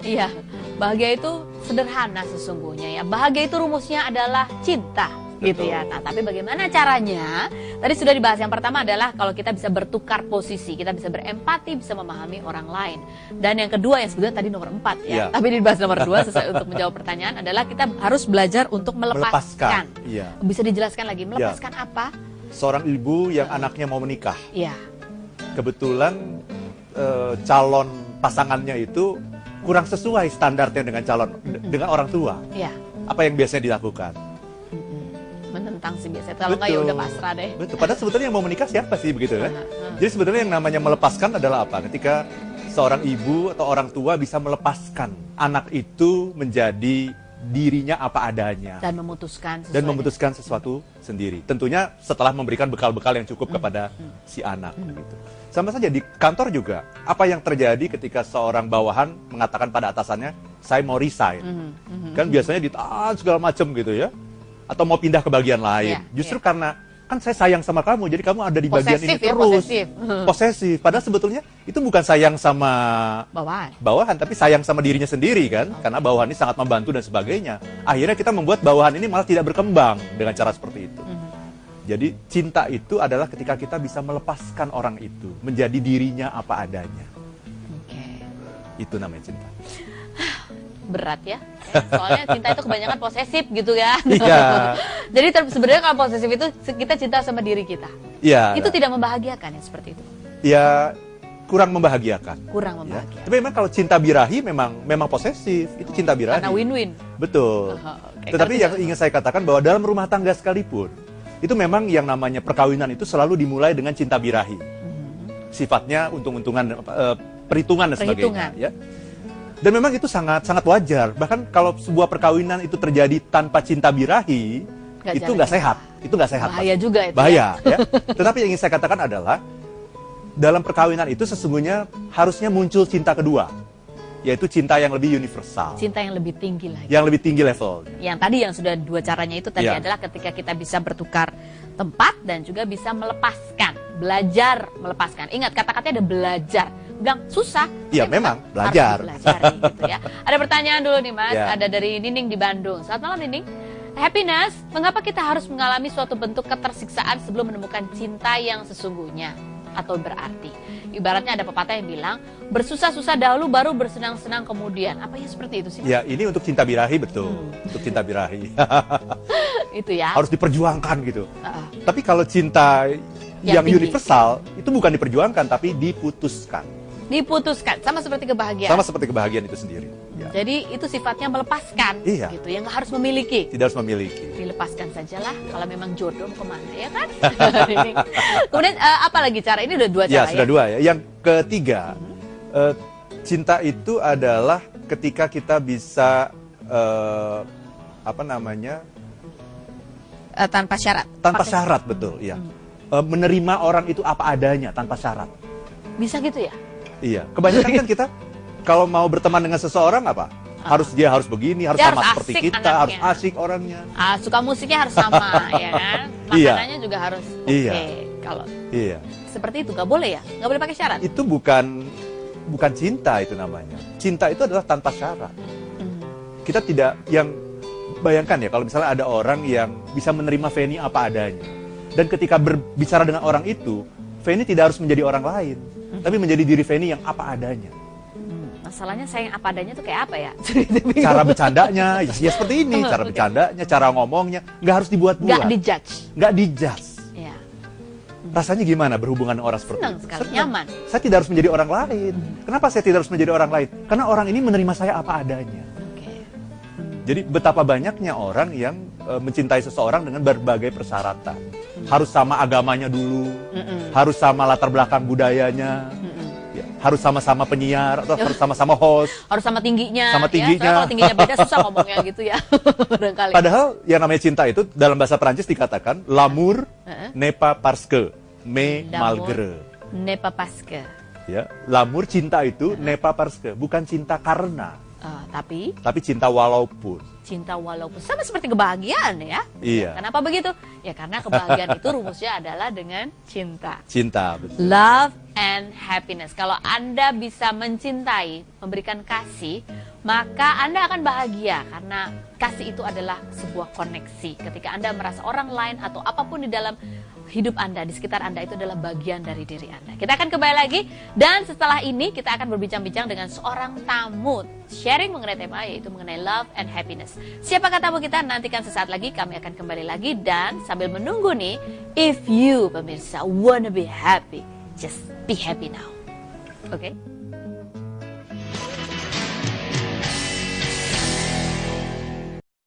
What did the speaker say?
Iya, bahagia itu sederhana sesungguhnya ya. Bahagia itu rumusnya adalah cinta. Gitu ya. Nah, tapi bagaimana caranya? Tadi sudah dibahas. Yang pertama adalah kalau kita bisa bertukar posisi, kita bisa berempati, bisa memahami orang lain. Dan yang kedua yang sebetulnya tadi nomor 4 ya. Tapi dibahas nomor 2 sesuai untuk menjawab pertanyaan adalah kita harus belajar untuk melepaskan. Bisa dijelaskan lagi melepaskan apa? Seorang ibu yang anaknya mau menikah. Iya. Kebetulan calon pasangannya itu kurang sesuai standarnya dengan orang tua. Iya. Apa yang biasanya dilakukan? Menentang sih biasanya, kalau nggak ya udah pasrah deh. Betul, padahal sebetulnya yang mau menikah siapa sih begitu kan? Jadi sebetulnya yang namanya melepaskan adalah apa? Ketika seorang ibu atau orang tua bisa melepaskan anak itu menjadi dirinya apa adanya. Dan memutuskan sesuatu sendiri. Tentunya setelah memberikan bekal-bekal yang cukup kepada si anak. Gitu. Sama saja di kantor juga, apa yang terjadi ketika seorang bawahan mengatakan pada atasannya, saya mau resign. Kan biasanya ditahan segala macam gitu ya. Atau mau pindah ke bagian lain. Justru karena kan saya sayang sama kamu, jadi kamu ada di bagian ini terus. Posesif. Padahal sebetulnya itu bukan sayang sama bawahan, tapi sayang sama dirinya sendiri kan. Karena bawahan ini sangat membantu dan sebagainya. Akhirnya kita membuat bawahan ini malah tidak berkembang dengan cara seperti itu. Jadi cinta itu adalah ketika kita bisa melepaskan orang itu menjadi dirinya apa adanya. Itu namanya cinta. Berat ya, soalnya cinta itu kebanyakan posesif gitu kan. Iya. Jadi sebenarnya kalau posesif itu kita cinta sama diri kita. Iya. Itu tidak membahagiakan ya seperti itu. Ya kurang membahagiakan. Kurang membahagiakan. Ya. Tapi memang kalau cinta birahi memang posesif, itu cinta birahi. Karena win-win. Betul. Tetapi yang ingin saya katakan bahwa dalam rumah tangga sekalipun itu memang yang namanya perkawinan itu selalu dimulai dengan cinta birahi. Sifatnya untung-untungan, perhitungan dan sebagainya. Ya. Dan memang itu sangat wajar. Bahkan kalau sebuah perkawinan itu terjadi tanpa cinta birahi, itu nggak sehat. Itu nggak sehat. Bahaya juga itu. Bahaya. Ya. Tetapi yang ingin saya katakan adalah dalam perkawinan itu sesungguhnya harusnya muncul cinta kedua, yaitu cinta yang lebih universal. Cinta yang lebih tinggi lagi. Yang lebih tinggi level. Yang tadi yang sudah 2 caranya itu tadi adalah ketika kita bisa bertukar tempat dan juga bisa melepaskan, belajar melepaskan. Ingat kata-katanya ada belajar. Bilang susah. Iya memang belajar. Gitu ya. Ada pertanyaan dulu nih Mas, ada dari Nining di Bandung. Selamat malam Nining. Happiness, mengapa kita harus mengalami suatu bentuk ketersiksaan sebelum menemukan cinta yang sesungguhnya atau berarti? Ibaratnya ada pepatah yang bilang, bersusah-susah dahulu baru bersenang-senang kemudian. Apa ya seperti itu sih? Ya, ini untuk cinta birahi betul. Untuk cinta birahi. Itu ya. Harus diperjuangkan gitu. Tapi kalau cinta yang universal, itu bukan diperjuangkan tapi diputuskan. Diputuskan, sama seperti kebahagiaan. Sama seperti kebahagiaan itu sendiri. Ya. Jadi itu sifatnya melepaskan, gitu. Yang nggak harus memiliki. Tidak harus memiliki. Dilepaskan sajalah, kalau memang jodoh kemana ya kan? Kemudian apa lagi cara? Ini udah 2 cara ya? Sudah 2 ya. Yang ketiga, cinta itu adalah ketika kita bisa tanpa syarat. Tanpa syarat, betul. Ya. Menerima orang itu apa adanya tanpa syarat. Bisa gitu ya? Iya, kebanyakan kan kita kalau mau berteman dengan seseorang apa? Dia harus begini, harus sama seperti kita, harus asik orangnya. Suka musiknya harus sama, ya kan? Makanannya juga harus Kalau seperti itu nggak boleh ya? Nggak boleh pakai syarat? Itu bukan cinta itu namanya. Cinta itu adalah tanpa syarat. Kita tidak, bayangkan ya kalau misalnya ada orang yang bisa menerima Feni apa adanya. Dan ketika berbicara dengan orang itu, Feni tidak harus menjadi orang lain. Tapi menjadi diri Feni yang apa adanya. Masalahnya saya yang apa adanya tuh kayak apa ya? Cara bercandanya, ya seperti ini. Cara bercandanya, cara ngomongnya, nggak harus dibuat-buat. Nggak dijudge. Ya. Rasanya gimana berhubungan dengan orang seperti itu? Senang sekali, nyaman. Saya tidak harus menjadi orang lain. Kenapa saya tidak harus menjadi orang lain? Karena orang ini menerima saya apa adanya. Jadi betapa banyaknya orang yang mencintai seseorang dengan berbagai persyaratan. Harus sama agamanya dulu, harus sama latar belakang budayanya, harus sama-sama penyiar atau harus sama-sama host, harus sama tingginya. Sama tingginya. Ya, kalau tingginya beda susah ngomongnya gitu ya. Padahal yang namanya cinta itu dalam bahasa Perancis dikatakan l'amour n'est pas parce que, mais malgré. N'est pas parce que. Ya, l'amour cinta itu n'est pas parce que, bukan cinta karena. Tapi cinta walaupun. Cinta walaupun sama seperti kebahagiaan ya. Iya. Kenapa begitu? Ya karena kebahagiaan itu rumusnya adalah dengan cinta. Cinta, betul. Love and happiness. Kalau Anda bisa mencintai, memberikan kasih, maka Anda akan bahagia karena kasih itu adalah sebuah koneksi. Ketika Anda merasa orang lain atau apapun di dalam hidup Anda, di sekitar Anda itu adalah bagian dari diri Anda. Kita akan kembali lagi dan setelah ini kita akan berbincang-bincang dengan seorang tamu sharing mengenai tema yaitu mengenai love and happiness. Siapakah tamu kita? Nantikan sesaat lagi, kami akan kembali lagi dan sambil menunggu nih, if you pemirsa wanna be happy, just be happy now. Oke?